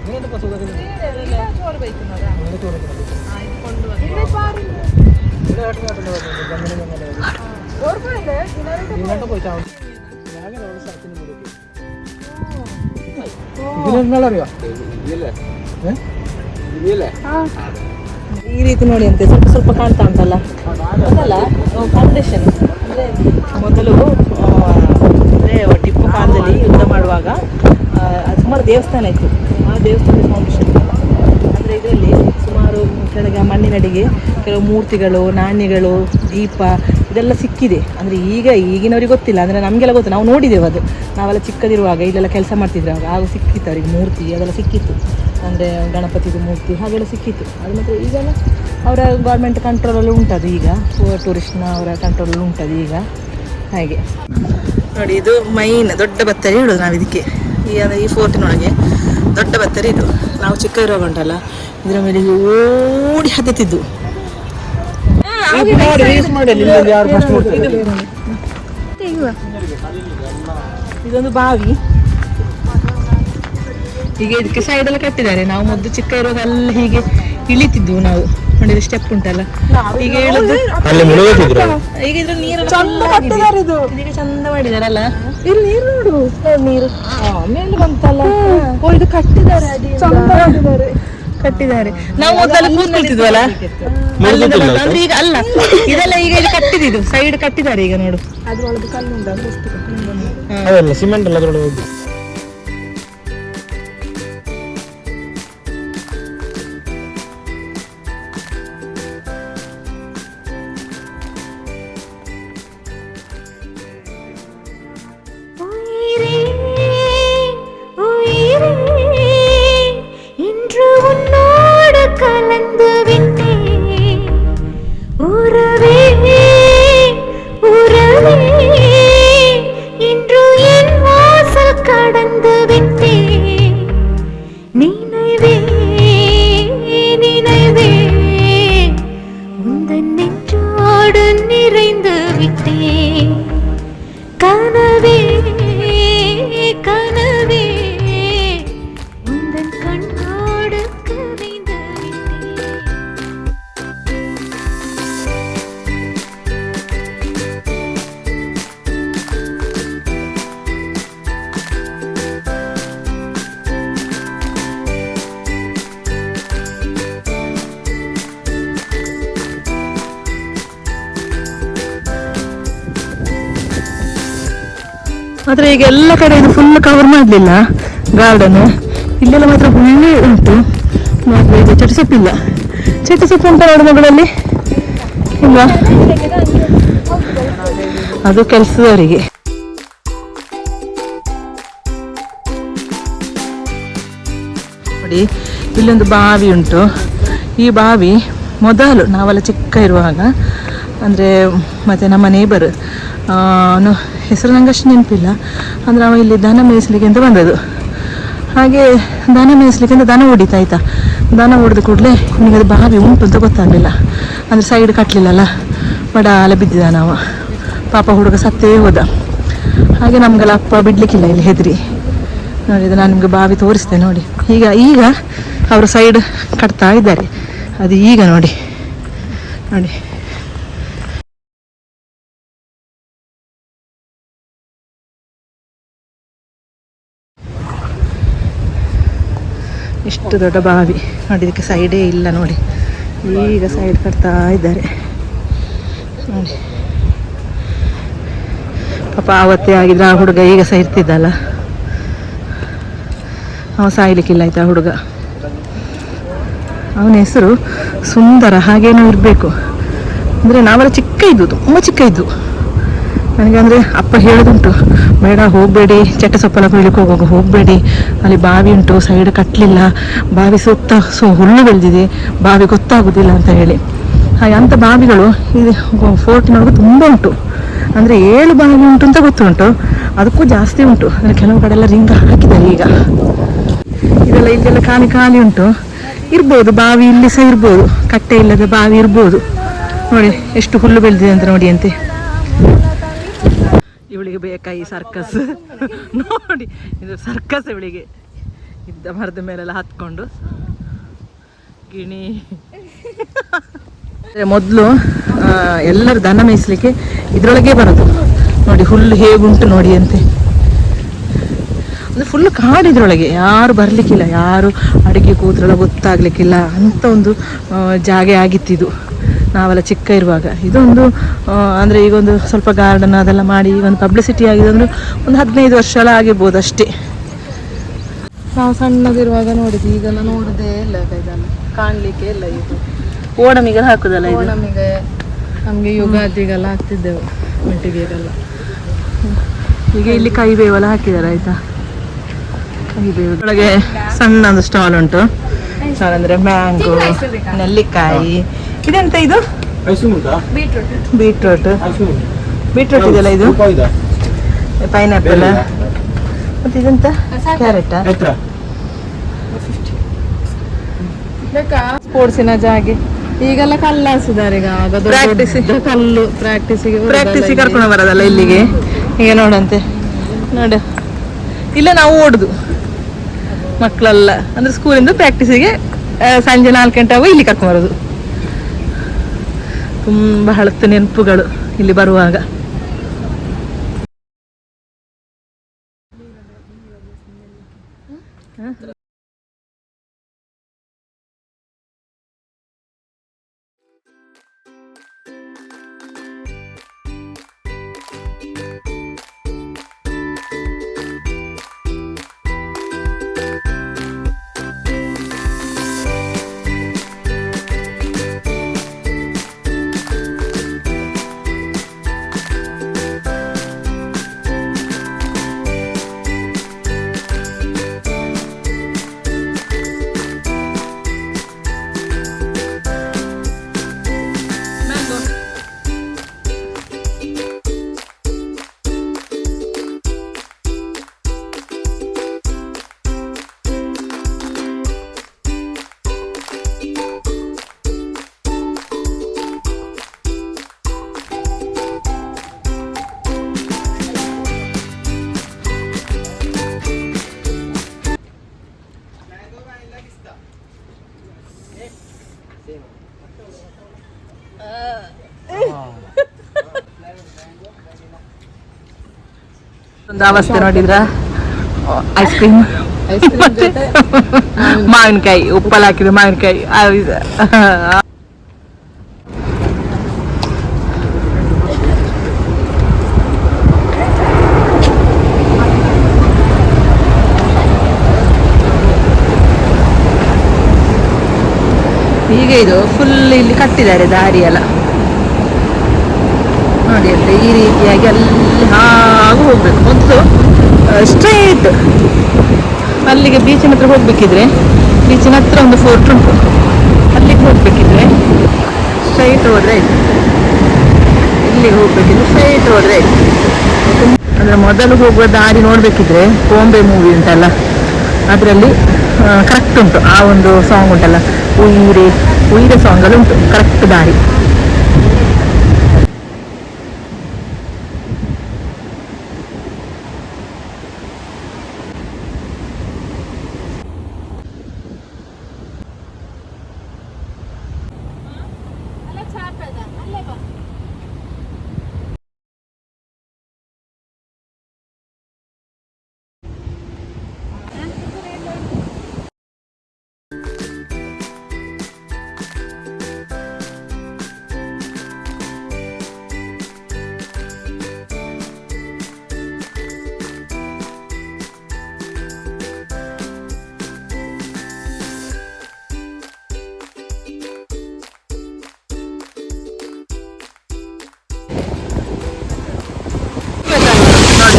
ಈ ರೀತಿ ನೋಡಿ ಅಂತೆ ಸ್ವಲ್ಪ ಸ್ವಲ್ಪ ಕಾಣ್ತಾ ಉಂಟಲ್ಲ ಅದಲ್ಲ ಫೌಂಡೇಶನ್. ಅಂದರೆ ಮೊದಲು ಅಂದರೆ ಟಿಪ್ಪು ಕಾಲದಲ್ಲಿ ಯುದ್ಧ ಮಾಡುವಾಗ ಸುಮಾರು ದೇವಸ್ಥಾನ ಇತ್ತು. ಆ ದೇವಸ್ಥಾನದ ಫೌಂಡೇಶನ್ ಅಂದರೆ ಇದರಲ್ಲಿ ಸುಮಾರು ಕೆಳಗೆ ಮಣ್ಣಿನಡಿಗೆ ಕೆಲವು ಮೂರ್ತಿಗಳು, ನಾಣ್ಯಗಳು, ದೀಪ ಇದೆಲ್ಲ ಸಿಕ್ಕಿದೆ. ಅಂದರೆ ಈಗಿನವ್ರಿಗೆ ಗೊತ್ತಿಲ್ಲ, ಅಂದರೆ ನಮಗೆಲ್ಲ ಗೊತ್ತು, ನಾವು ನೋಡಿದ್ದೇವೆ. ಅದು ನಾವೆಲ್ಲ ಚಿಕ್ಕದಿರುವಾಗ ಇಲ್ಲೆಲ್ಲ ಕೆಲಸ ಮಾಡ್ತಿದ್ರಾಗ ಆಗ ಸಿಕ್ಕಿತ್ತು ಅವರಿಗೆ ಮೂರ್ತಿ ಅದೆಲ್ಲ ಸಿಕ್ಕಿತ್ತು. ಅಂದರೆ ಗಣಪತಿದು ಮೂರ್ತಿ ಹಾಗೆಲ್ಲ ಸಿಕ್ಕಿತ್ತು. ಅದು ಮಾತ್ರ ಈಗೆಲ್ಲ ಅವರ ಗೌರ್ಮೆಂಟ್ ಕಂಟ್ರೋಲಲ್ಲಿ ಉಂಟದು. ಈಗ ಟೂರಿಸ್ಟ್ನ ಅವರ ಕಂಟ್ರೋಲಲ್ಲಿ ಉಂಟದು ಈಗ. ಹಾಗೆ ನೋಡಿ, ಇದು ಮೈನ್ ದೊಡ್ಡ ಬತ್ತರಿ ಹೇಳೋದು ನಾವು ಇದಕ್ಕೆ. ಈ ಫೋರ್ಟಿನೊಳಗೆ ದೊಡ್ಡ ಬತ್ತರಿ ಇದು. ನಾವು ಚಿಕ್ಕ ಇರುವಾಗ ಉಂಟಲ್ಲ ಇದರ ಮೇಲೆ ಓಡಿ ಹತ್ತಿದ್ದು. ಇದೊಂದು ಬಾವಿ. ಈಗ ಇದಕ್ಕೆ ಸೈಡ್ ಎಲ್ಲ ಕಟ್ಟಿದ್ದಾರೆ. ನಾವು ಮೊದಲು ಚಿಕ್ಕ ಇರುವಾಗ ಅಲ್ಲಿ ಹೀಗೆ ಇಳಿತಿದ್ವು ನಾವು. ನೋಡಿದ್ರೆ ಸ್ಟೆಪ್ ಉಂಟಲ್ಲ, ಈಗ ಹೇಳುದು ಈಗ ಇದ್ರ ನೀರು ಈಗ ಚಂದ ಮಾಡಿದಾರಲ್ಲ. ಇಲ್ಲಿ ನೀರು ನೋಡು, ನೀರು ಮೇಲೆ ಬಂತಲ್ಲ. ಇದು ಕಟ್ಟಿದ್ದಾರೆ. ನಾವು ಮೊದಲು ಕೂತ್ಕೊಳ್ತಿದ್ವಲ್ಲ ಅಂದ್ರೆ ಈಗ ಅಲ್ಲ, ಇದೆಲ್ಲ ಈಗ ಇಲ್ಲಿ ಕಟ್ಟಿದ್ದು ಸೈಡ್ ಕಟ್ಟಿದ್ದಾರೆ ಈಗ ನೋಡು. ಅದ್ರೊಳಗೆ ಕಲ್ಲು ಉಂಟು, ಸಿಮೆಂಟ್ ಅಲ್ಲ ಅದ್ರೊಳಗೆ. ಮಾತ್ರ ಈಗ ಎಲ್ಲ ಕಡೆ ಇದು ಫುಲ್ ಕವರ್ ಮಾಡಲಿಲ್ಲ ಗಾರ್ಡನ್. ಇಲ್ಲೆಲ್ಲ ಮಾತ್ರ ಒಳ್ಳೆ ಉಂಟು. ಇದು ಚಟಸೊಪ್ಪಿಲ್ಲ. ಚಟಸೊಪ್ಪು ಉಂಟ ನೋಡು ಮಗಳಲ್ಲಿ ಇಲ್ವಾ? ಅದು ಕೆಲಸದವರಿಗೆ. ನೋಡಿ, ಇಲ್ಲೊಂದು ಬಾವಿ ಉಂಟು. ಈ ಬಾವಿ ಮೊದಲು ನಾವೆಲ್ಲ ಚಿಕ್ಕ ಇರುವಾಗ, ಅಂದರೆ ಮತ್ತು ನಮ್ಮ ನೇಬರ್ ಹೆಸರು ನಂಗೆ ಅಷ್ಟು ನೆನಪಿಲ್ಲ, ಅಂದರೆ ಅವ ಇಲ್ಲಿ ದನ ಮೇಯಿಸ್ಲಿಕ್ಕೆ ಅಂತ ಬಂದದ್ದು. ಹಾಗೆ ದನ ಮೇಯಿಸ್ಲಿಕ್ಕೆ ಅಂತ ದನ ಹೊಡಿತಾಯ್ತಾ. ದನ ಹೊಡೆದ ಕೂಡಲೇ ನಿಮಗೆ ಅದು ಬಾವಿ ಉಂಟು ಅಂತ ಗೊತ್ತಾಗಲಿಲ್ಲ. ಅಂದರೆ ಸೈಡ್ ಕಟ್ಟಲಿಲ್ಲಲ್ಲ, ಬಡಾಲ ಬಿದ್ದಿದ ನಾವು. ಪಾಪ ಹುಡುಗ ಸತ್ತೇ ಹೋದ. ಹಾಗೆ ನಮಗೆಲ್ಲ ಅಪ್ಪ ಬಿಡಲಿಕ್ಕಿಲ್ಲ ಇಲ್ಲಿ ಹೆದರಿ. ನೋಡಿ, ಇದು ನಾನು ನಿಮಗೆ ಬಾವಿ ತೋರಿಸ್ತೇನೆ ನೋಡಿ. ಈಗ ಅವರು ಸೈಡ್ ಕಟ್ತಾ ಇದ್ದಾರೆ. ಅದು ಈಗ ನೋಡಿ ನೋಡಿ ಇಷ್ಟು ದೊಡ್ಡ ಬಾವಿ ನೋಡಿ. ಇದಕ್ಕೆ ಸೈಡೇ ಇಲ್ಲ ನೋಡಿ. ಈಗ ಸೈಡ್ ಕಟ್ತಾ ಇದ್ದಾರೆ ನೋಡಿ. ಪಾಪ ಆವತ್ತೇ ಆಗಿದ್ರೆ ಆ ಹುಡುಗ ಈಗ ಸಹ ಇರ್ತಿದ್ದಲ್ಲ. ಅವ ಸಾಯ್ಲಿಕ್ಕಿಲ್ಲ ಆಯ್ತಾ ಹುಡುಗ. ಅವನ ಹೆಸರು ಸುಂದರ ಹಾಗೇನೋ ಇರಬೇಕು. ಅಂದರೆ ನಾವೆಲ್ಲ ಚಿಕ್ಕ ಇದ್ದು, ತುಂಬ ಚಿಕ್ಕ ಇದ್ದು. ನನಗೆ ಅಂದರೆ ಅಪ್ಪ ಹೇಳೋದುಂಟು, ಬೇಡ ಹೋಗಬೇಡಿ, ಚಟ್ಟೆ ಸೊಪ್ಪೆಲ್ಲ ಕೊಯ್ಲಿಕ್ಕೆ ಹೋಗುವಾಗ ಹೋಗಬೇಡಿ, ಅಲ್ಲಿ ಬಾವಿ ಉಂಟು, ಸೈಡ್ ಕಟ್ಟಲಿಲ್ಲ, ಬಾವಿ ಸುತ್ತ ಹುಲ್ಲು ಬೆಳೆದಿದೆ, ಬಾವಿ ಗೊತ್ತಾಗೋದಿಲ್ಲ ಅಂತ ಹೇಳಿ. ಹಾಗೆ ಅಂಥ ಬಾವಿಗಳು ಇದು ಫೋರ್ಟಿನೊಳಗೆ ತುಂಬ ಉಂಟು. ಅಂದರೆ 7 ಬಾವಿ ಉಂಟು ಅಂತ ಗೊತ್ತುಂಟು, ಅದಕ್ಕೂ ಜಾಸ್ತಿ ಉಂಟು. ಅಂದರೆ ಕೆಲವು ಕಡೆ ಎಲ್ಲ ರಿಂಗ್ ಹಾಕಿದ್ದಾರೆ ಈಗ. ಇಲ್ಲೆಲ್ಲ ಖಾಲಿ ಉಂಟು. ಇರ್ಬೋದು ಬಾವಿ, ಇಲ್ಲಿ ಸಹ ಇರ್ಬೋದು, ಕಟ್ಟೆ ಇಲ್ಲದ ಬಾವಿ ಇರ್ಬೋದು. ನೋಡಿ ಎಷ್ಟು ಹುಲ್ಲು ಬೆಳೆದಿದೆ ಅಂತ ನೋಡಿ ಅಂತೆ. ಇವಳಿಗೆ ಬೇಕಾ ಈ ಸರ್ಕಸ್ ನೋಡಿ, ಇದು ಸರ್ಕಸ್ ಇವಳಿಗೆ. ಇದ್ದ ಮರದ ಮೇಲೆಲ್ಲ ಹತ್ಕೊಂಡು ಗಿಣಿ ಮೊದಲು ಎಲ್ಲರೂ ದನ ಮೇಯಿಸ್ಲಿಕ್ಕೆ ಇದರೊಳಗೆ ಬರೋದು ನೋಡಿ. ಹುಲ್ಲು ಹೇಗುಂಟು ನೋಡಿ ಅಂತೆ. ಅಂದರೆ ಫುಲ್ಲು ಕಾಡು ಇದರೊಳಗೆ, ಯಾರು ಬರಲಿಕ್ಕಿಲ್ಲ, ಯಾರು ಅಡುಗೆ ಕೂತ್ರಲ್ಲ ಗೊತ್ತಾಗಲಿಕ್ಕಿಲ್ಲ ಅಂತ ಒಂದು ಜಾಗ ಆಗಿತ್ತಿದು ನಾವೆಲ್ಲ ಚಿಕ್ಕ ಇರುವಾಗ. ಇದೊಂದು ಅಂದರೆ ಈಗೊಂದು ಸ್ವಲ್ಪ ಗಾರ್ಡನ್ ಅದೆಲ್ಲ ಮಾಡಿ ಒಂದು ಪಬ್ಲಿಸಿಟಿ ಆಗಿದೆ ಅಂದ್ರೆ ಒಂದು 15 ವರ್ಷ ಎಲ್ಲ ಆಗಿರ್ಬೋದು ಅಷ್ಟೇ. ನಾವು ಸಣ್ಣದಿರುವಾಗ ನೋಡಿದ್ವಿ, ಈಗೆಲ್ಲ ನೋಡೋದೇ ಇಲ್ಲ, ಇದೆಲ್ಲ ಕಾಣಲಿಕ್ಕೆ ಇಲ್ಲ. ಇದು ಓಣಮಿಗೆಲ್ಲ ಹಾಕೋದಲ್ಲ, ಓಣಮಿಗೆ ನಮಗೆ ಯುಗಾದಿಗೆಲ್ಲ ಹಾಕ್ತಿದ್ದೆವು ಮೆಟ್ಟಿಗೆಲ್ಲ. ಈಗ ಇಲ್ಲಿ ಕೈ ಬೇವೆಲ್ಲ ಹಾಕಿದ್ದಾರೆ ಆಯ್ತಾ. ಕೈ ಬೇವು ಒಳಗೆ ಸಣ್ಣ ಒಂದು ಸ್ಟಾಲ್ ಉಂಟು. ಸ್ಟಾಲ್ ಅಂದರೆ ಮ್ಯಾಂಗೋ, ನೆಲ್ಲಿಕಾಯಿ, ಇದೆಂತ ಇದು ಬೀಟ್ರೂಟ್ ಇದೆಯಲ್ಲ, ಇದು ಪೈನಾಪಲ್, ಮತ್ತೆ ಇದೆಂತ ಕ್ಯಾರೆಟಾ. ಸ್ಪೋರ್ಟ್ಸಿನ ಜಾಗೆ ಈಗೆಲ್ಲ ಕಲ್ಲು ಹಾಸಿದ್ದಾರೆ. ಈಗ ಕಲ್ಲು ಪ್ರಾಕ್ಟೀಸಿಗೆ ಕರ್ಕೊಂಡು ಬರೋದಲ್ಲ ಇಲ್ಲಿಗೆ. ಈಗ ನೋಡಂತೆ ನೋಡು, ಇಲ್ಲ ನಾವು ಓಡುದು ಮಕ್ಕಳೆಲ್ಲ ಅಂದ್ರೆ ಸ್ಕೂಲಿಂದ ಪ್ರಾಕ್ಟೀಸಿಗೆ ಸಂಜೆ 4 ಗಂಟೆ ಆಗುವ ಇಲ್ಲಿ ಕರ್ಕೊಂಡು ಬರೋದು. ತುಂಬ ಹಳತ್ತು ನೆನಪುಗಳು ಇಲ್ಲಿ ಬರುವಾಗ. ಒಂದು ಅವಸ್ಥೆ ನೋಡಿದ್ರ, ಐಸ್ ಕ್ರೀಮ್ ಮಾವಿನಕಾಯಿ, ಉಪ್ಪಲ್ಲಿ ಹಾಕಿದ ಮಾವಿನಕಾಯಿ. ಈಗ ಇದು ಫುಲ್ ಇಲ್ಲಿ ಕಟ್ಟಿದ್ದಾರೆ ದಾರಿ ಎಲ್ಲ ನೋಡಿ ಅಂತ. ಈ ರೀತಿಯಾಗಿ ಅಲ್ಲಿ ಹಾಗೂ ಹೋಗ್ಬೇಕು. ಮೊದಲು ಸ್ಟ್ರೈಟ್ ಅಲ್ಲಿಗೆ ಬೀಚಿನ ಹತ್ರ ಹೋಗ್ಬೇಕಿದ್ರೆ, ಬೀಚಿನ ಹತ್ರ ಒಂದು ಫೋರ್ಟ್ ಉಂಟು, ಅಲ್ಲಿಗೆ ಹೋಗ್ಬೇಕಿದ್ರೆ ಸ್ಟ್ರೈಟ್ ಹೋದ್ರೆ ಆಯ್ತು. ಇಲ್ಲಿಗೆ ಹೋಗ್ಬೇಕಿದ್ರೆ ಸ್ಟ್ರೈಟ್ ಹೋದ್ರೆ ಆಯ್ತು. ಅಂದರೆ ಮೊದಲು ಹೋಗುವ ದಾರಿ ನೋಡ್ಬೇಕಿದ್ರೆ ಬಾಂಬೆ ಮೂವಿ ಉಂಟಲ್ಲ, ಅದರಲ್ಲಿ ಕರೆಕ್ಟ್ ಉಂಟು ಆ ಒಂದು ಸಾಂಗ್ ಉಂಟಲ್ಲ, ಉಯಿರೆ ಸಾಂಗಲ್ಲಿ ಉಂಟು ಕರೆಕ್ಟ್ ದಾರಿ.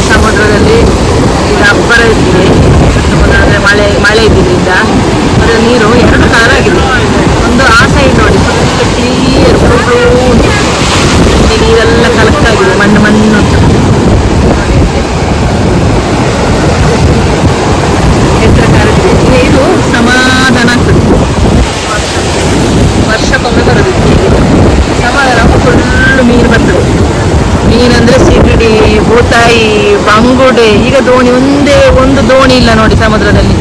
ಸಮುದ್ರದಲ್ಲಿ ಈಗ ಅಬ್ಬರ ಇದ್ದಿದೆ, ಸಮುದ್ರ ಅಂದರೆ ಮಳೆ ಇದ್ದಿದ್ದರಿಂದ ಅದರ ನೀರು 2 ಕಲರ್ ಆಗಿದೆ. ಒಂದು ಆ ಸೈಡ್ ನೋಡಿ ಫುಲ್ ಕ್ಲಿಯರ್ ಬ್ಲೂ ಉಂಟು, ನೀರೆಲ್ಲ ಕಲಕ್ಕಾಗಿದೆ, ಮಣ್ಣು ಉಂಟು. ಎತ್ತರ ಕಾರಿದೆ. ಇದು ಸಮಾಧಾನ ಆಗ್ತದೆ, ವರ್ಷಕ್ಕೊಮ್ಮೆ ಬರೋದು ಸಮಾಧಾನ. ಫುಲ್ಲು ಮೀನು ಬರ್ತದೆ. ಮೀನಂದ್ರೆ ಸಿಗಡಿ, ಬೂತಾಯಿ, ಬಂಗುಡೆ. ಈಗ ದೋಣಿ ಒಂದು ದೋಣಿ ಇಲ್ಲ ನೋಡಿ ಸಮುದ್ರದಲ್ಲಿ.